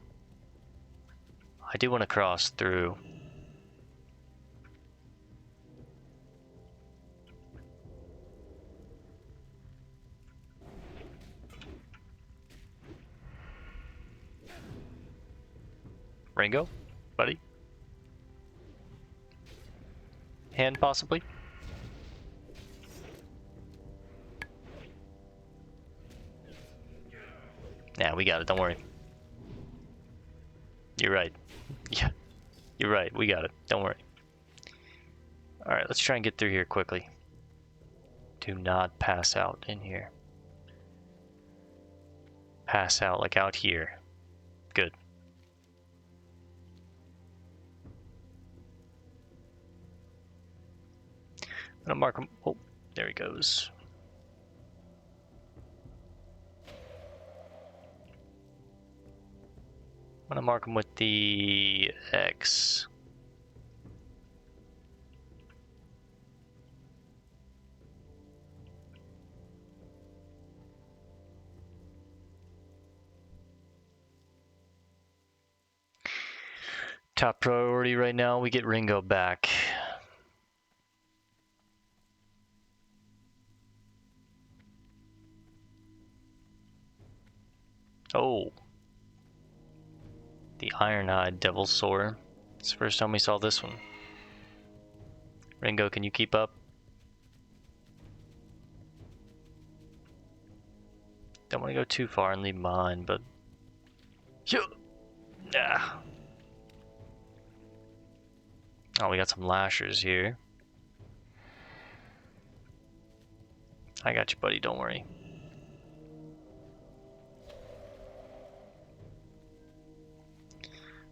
I do want to cross through. Ringo, buddy. Hand, possibly. Nah, we got it. Don't worry. You're right. Yeah, you're right. We got it. Don't worry. All right, let's try and get through here quickly. Do not pass out in here. Pass out like out here. Good. I'm gonna mark him. Oh, there he goes. I'm gonna mark him with the X. Top priority right now, we get Ringo back. Oh. The Iron-Eyed Devil Soar. It's the first time we saw this one. Ringo, can you keep up? Don't want to go too far and leave mine, but... Nah. Oh, we got some lashers here. I got you, buddy, don't worry.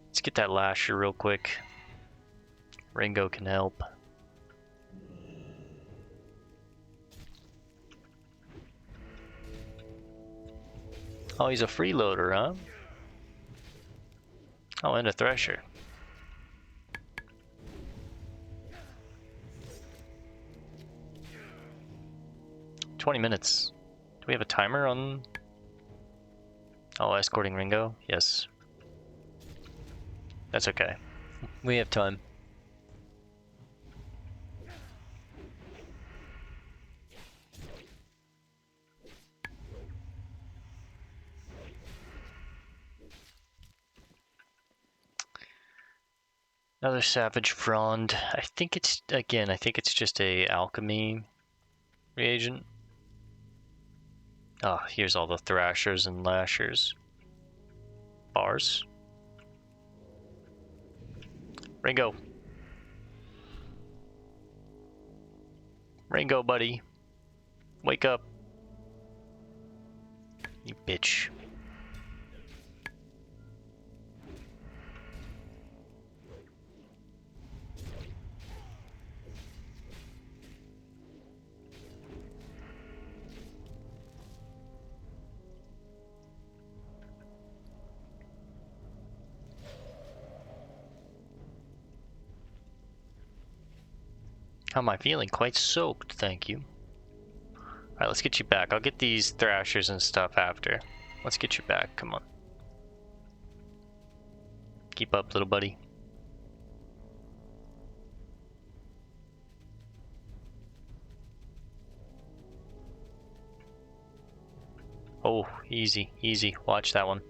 Let's get that lasher real quick. Ringo can help. Oh, he's a freeloader, huh? Oh, and a thresher. $20. Do we have a timer on? Oh, escorting Ringo? Yes. That's okay. We have time. Another Savage Frond. I think it's, again, I think it's just a alchemy reagent. Ah, here's all the thrashers and lashers. Bars. Ringo. Ringo, buddy. Wake up. You bitch. How am I feeling? Quite soaked, thank you. Alright, let's get you back. I'll get these thrashers and stuff after. Let's get you back, come on. Keep up, little buddy. Oh, easy, easy. Watch that one.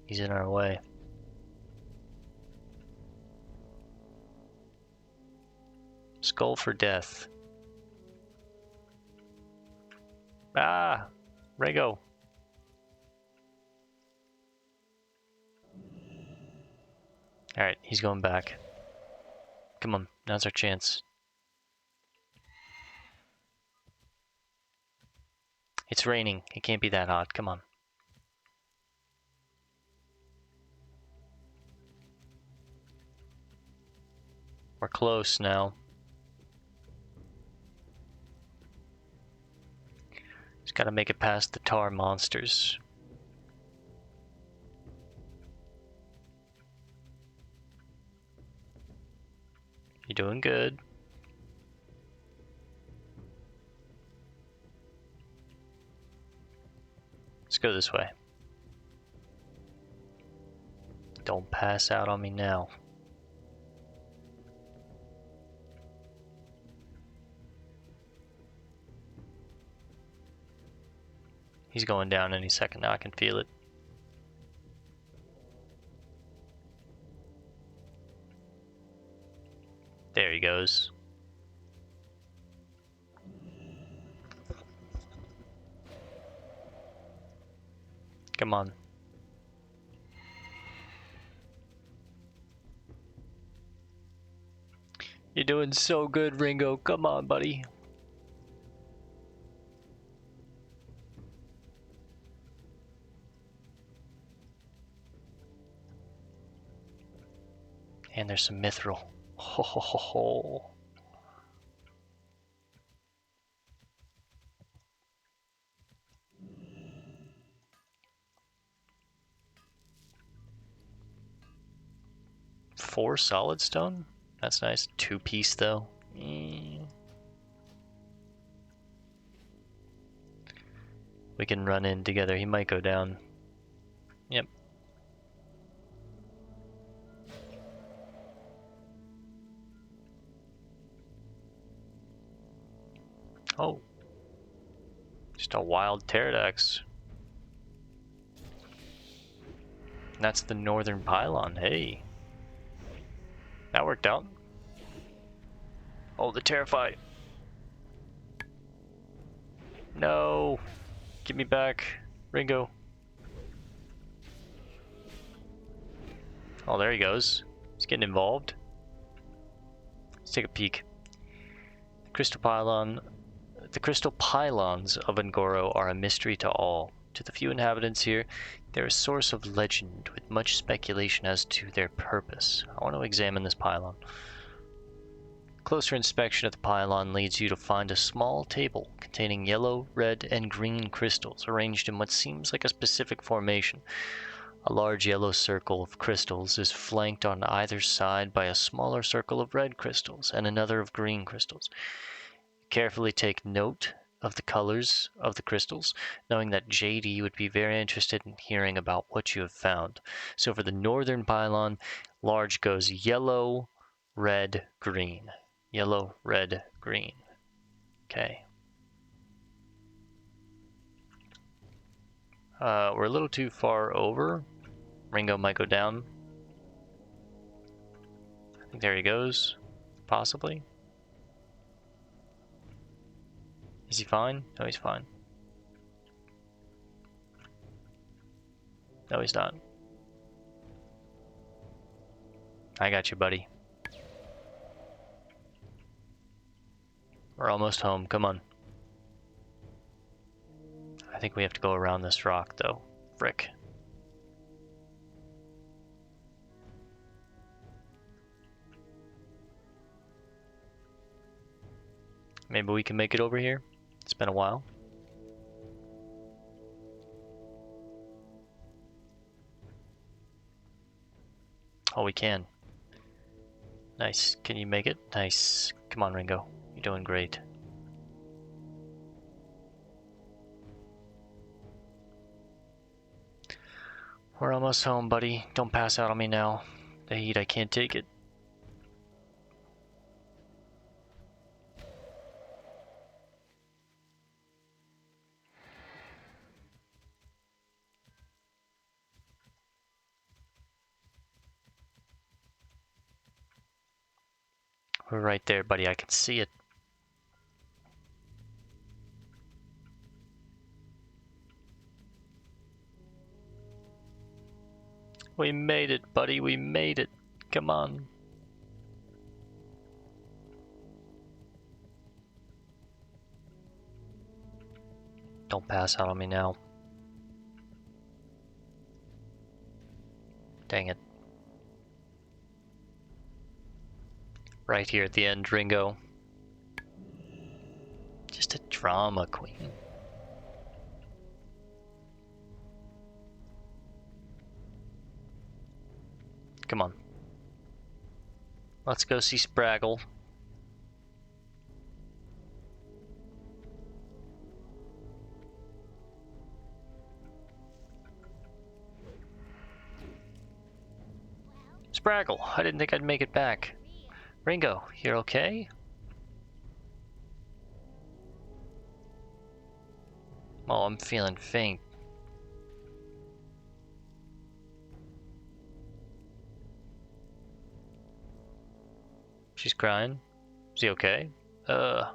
He's in our way. Skull for death. Ah! Ringo. Alright, he's going back. Come on, now's our chance. It's raining. It can't be that hot. Come on. We're close now. Just Gotta make it past the tar monsters. You're doing good. Let's go this way. Don't pass out on me now. He's going down any second now, I can feel it. There he goes. Come on. You're doing so good, Ringo. Come on, buddy. And there's some mithril. Ho ho ho ho. Four solid stone? That's nice. 2-piece though. We can run in together. He might go down. Yep. Oh. Just a wild pterodax. That's the northern pylon. Hey. That worked out. Oh, the terrify. No. Get me back, Ringo. Oh, there he goes. He's getting involved. Let's take a peek. The crystal pylons of Ungoro are a mystery to all. To the few inhabitants here, they're a source of legend with much speculation as to their purpose. I want to examine this pylon. Closer inspection of the pylon leads you to find a small table containing yellow, red, and green crystals arranged in what seems like a specific formation. A large yellow circle of crystals is flanked on either side by a smaller circle of red crystals and another of green crystals. Carefully take note of the colors of the crystals, knowing that JD would be very interested in hearing about what you have found. So for the northern pylon, large goes yellow, red, green. Yellow, red, green. Okay. We're a little too far over. Ringo might go down. I think there he goes. Possibly. Is he fine? No, he's fine. No, he's not. I got you, buddy. We're almost home. Come on. I think we have to go around this rock, though. Frick. Maybe we can make it over here. It's been a while. Oh, we can. Nice. Can you make it? Nice. Come on, Ringo. You're doing great. We're almost home, buddy. Don't pass out on me now. The heat, I can't take it. We're right there, buddy. I can see it. We made it, buddy. We made it. Come on. Don't pass out on me now. Dang it. Right here at the end, Ringo. Just a drama queen. Come on. Let's go see Spraggle. Spraggle, I didn't think I'd make it back. Ringo, you're okay? Oh, I'm feeling faint. She's crying. Is he okay? Should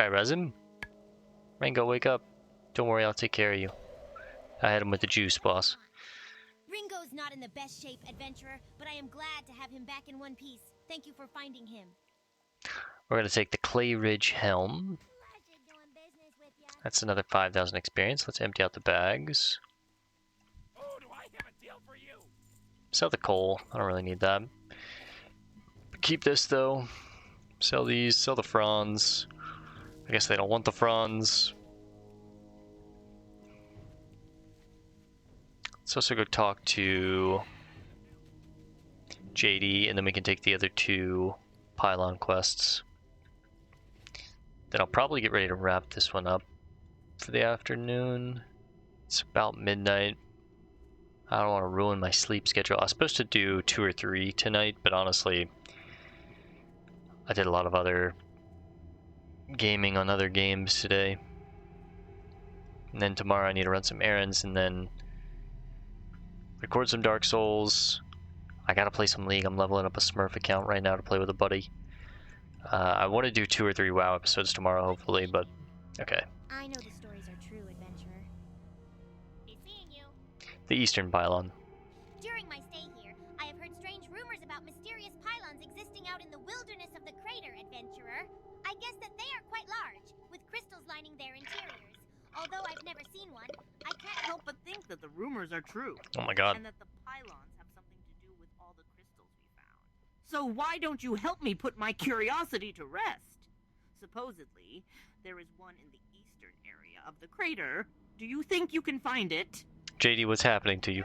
I res him? Ringo, wake up. Don't worry, I'll take care of you. I had him with the juice, boss. Ringo's not in the best shape, adventurer, but I am glad to have him back in one piece. Thank you for finding him. We're gonna take the Clay Ridge Helm. That's another 5,000 experience. Let's empty out the bags. Oh, do I have a deal for you? Sell the coal. I don't really need that. Keep this though. Sell these. Sell the fronds. I guess they don't want the fronds. Let's also go talk to JD, and then we can take the other 2 pylon quests. Then I'll probably get ready to wrap this one up for the afternoon. It's about midnight. I don't want to ruin my sleep schedule. I was supposed to do 2 or 3 tonight, but honestly, I did a lot of other gaming on other games today. And then tomorrow I need to run some errands and then record some Dark Souls. I gotta play some League. I'm leveling up a Smurf account right now to play with a buddy. I want to do 2 or 3 WoW episodes tomorrow, hopefully, but okay. I know the stories are true, adventurer. Be seeing you. The Eastern Pylon. During my stay here, I have heard strange rumors about mysterious pylons existing out in the wilderness of the crater, adventurer. I guess that they are quite large, with crystals lining their interiors. Although I've never seen one, I can't help but think that the rumors are true. Oh my god. And that the pylons have something to do with all the crystals we found. So why don't you help me put my curiosity to rest? Supposedly, there is one in the eastern area of the crater. Do you think you can find it? JD, what's happening to you?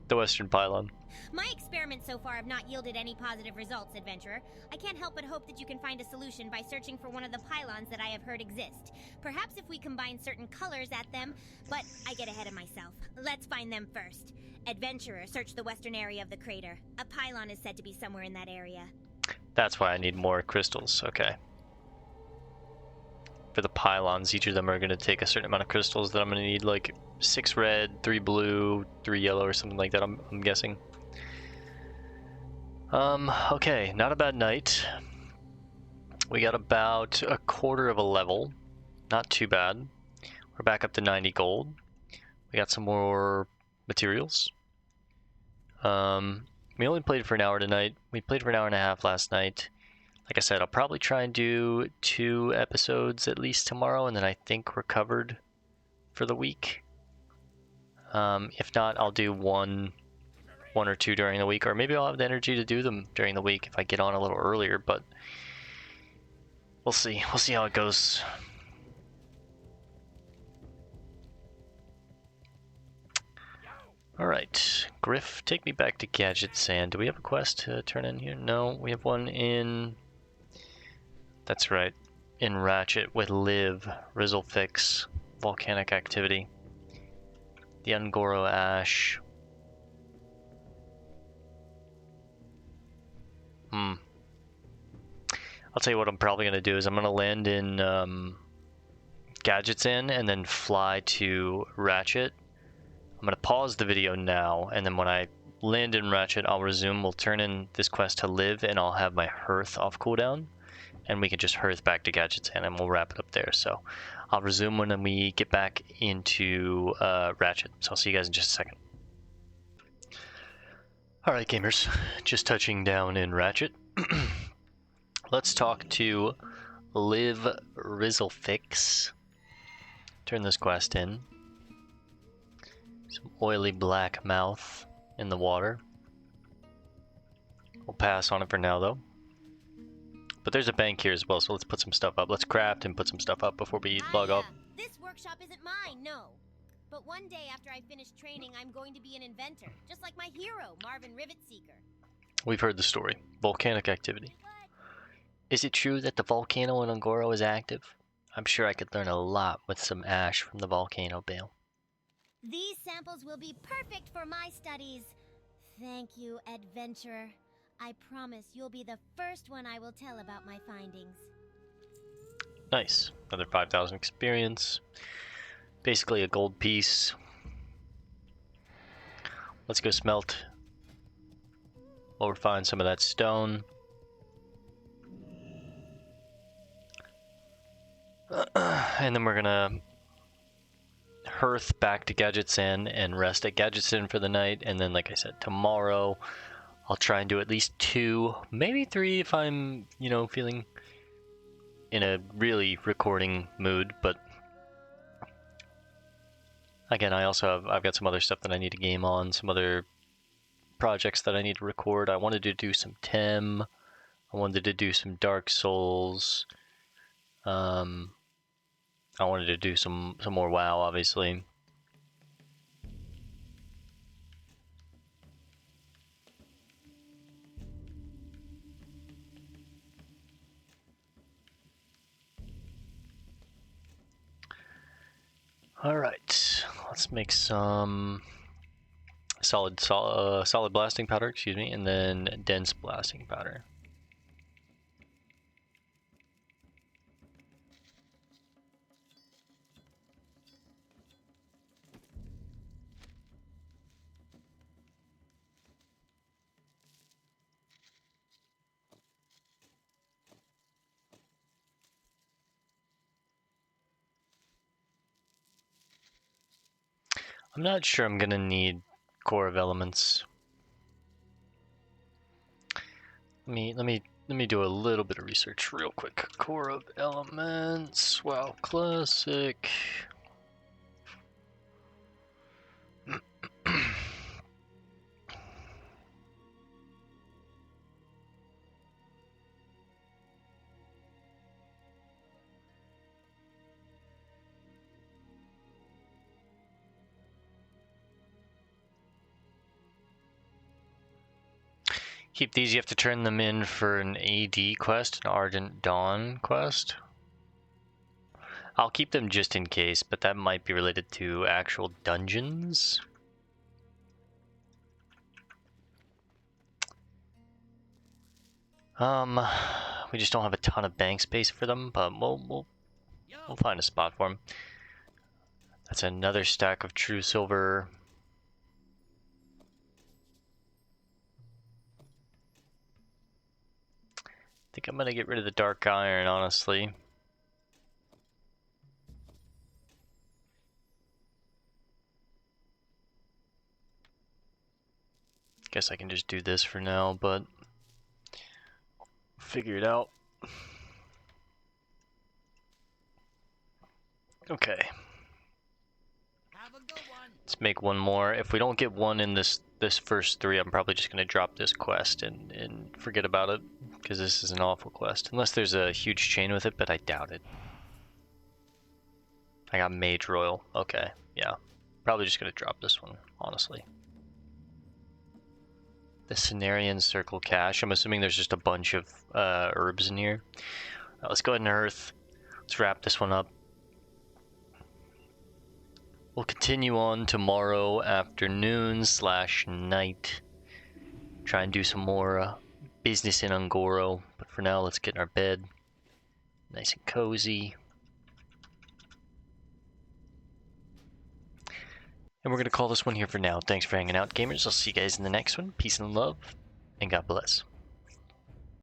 The Western Pylon. My experiments so far have not yielded any positive results, adventurer. I can't help but hope that you can find a solution by searching for one of the pylons that I have heard exist. Perhaps if we combine certain colors at them, but I get ahead of myself. Let's find them first. Adventurer, search the western area of the crater. A pylon is said to be somewhere in that area. That's why I need more crystals, okay. For the pylons, each of them are going to take a certain amount of crystals that I'm going to need, like 6 red, 3 blue, 3 yellow, or something like that, I'm guessing. Okay, not a bad night. We got about a quarter of a level. Not too bad. We're back up to 90 gold. We got some more materials. We only played for an hour tonight. We played for an hour and a half last night. Like I said, I'll probably try and do 2 episodes at least tomorrow, and then I think we're covered for the week. If not, I'll do one or 2 during the week, or maybe I'll have the energy to do them during the week if I get on a little earlier, but we'll see. We'll see how it goes. Alright, Griff, take me back to Gadget Sand. Do we have a quest to turn in here? No, we have one in... That's right, in Ratchet with Liv, Rizzlefix, volcanic activity, the Ungoro Ash. I'll tell you what I'm probably going to do is I'm going to land in Gadget's Inn and then fly to Ratchet. I'm going to pause the video now, and then when I land in Ratchet, I'll resume. We'll turn in this quest to Liv, and I'll have my Hearth off cooldown, and we can just Hearth back to Gadget's Inn, and we'll wrap it up there. So I'll resume when we get back into Ratchet. So I'll see you guys in just a second. Alright gamers, just touching down in Ratchet. Let's talk to Liv Rizzlefix. Turn this quest in. Some oily black mouth in the water. We'll pass on it for now though. But there's a bank here as well, so let's put some stuff up. Let's craft and put some stuff up before we log off. This workshop isn't mine, no. But one day after I finish training, I'm going to be an inventor, just like my hero, Marvin Rivetseeker. We've heard the story. Volcanic activity. Is it true that the volcano in Ungoro is active? I'm sure I could learn a lot with some ash from the volcano bale. These samples will be perfect for my studies. Thank you, adventurer. I promise you'll be the first one I will tell about my findings. Nice. Another 5,000 experience. Basically a gold piece. Let's go smelt. We'll refine some of that stone. And then we're gonna hearth back to Gadgetzan and rest at Gadgetzan for the night. And then, like I said, tomorrow I'll try and do at least 2, maybe 3 if I'm, feeling in a really recording mood. But again, I've got some other stuff that I need to game on, some other projects that I need to record. I wanted to do some Tem. I wanted to do some Dark Souls. I wanted to do some more WoW, obviously. All right, let's make some solid blasting powder, excuse me, and then dense blasting powder. I'm not sure I'm gonna need core of elements. Let me do a little bit of research real quick. Core of elements. Wow, classic. Keep these, you have to turn them in for an AD quest, an Ardent Dawn quest. I'll keep them just in case, but that might be related to actual dungeons. We just don't have a ton of bank space for them, but we'll find a spot for them. That's another stack of true silver. I think I'm gonna get rid of the dark iron, honestly. Guess I can just do this for now, but figure it out. Okay. Let's make one more. If we don't get one in this first 3, I'm probably just gonna drop this quest and forget about it, because this is an awful quest. Unless there's a huge chain with it, but I doubt it. I got Mage Royal. Okay, yeah. Probably just gonna drop this one, honestly. The Cenarian Circle Cache. I'm assuming there's just a bunch of herbs in here. Right, let's go ahead and earth. Let's wrap this one up. We'll continue on tomorrow afternoon/night. Try and do some more business in Ungoro. But for now, let's get in our bed. Nice and cozy. And we're going to call this one here for now. Thanks for hanging out, gamers. I'll see you guys in the next one. Peace and love, and God bless.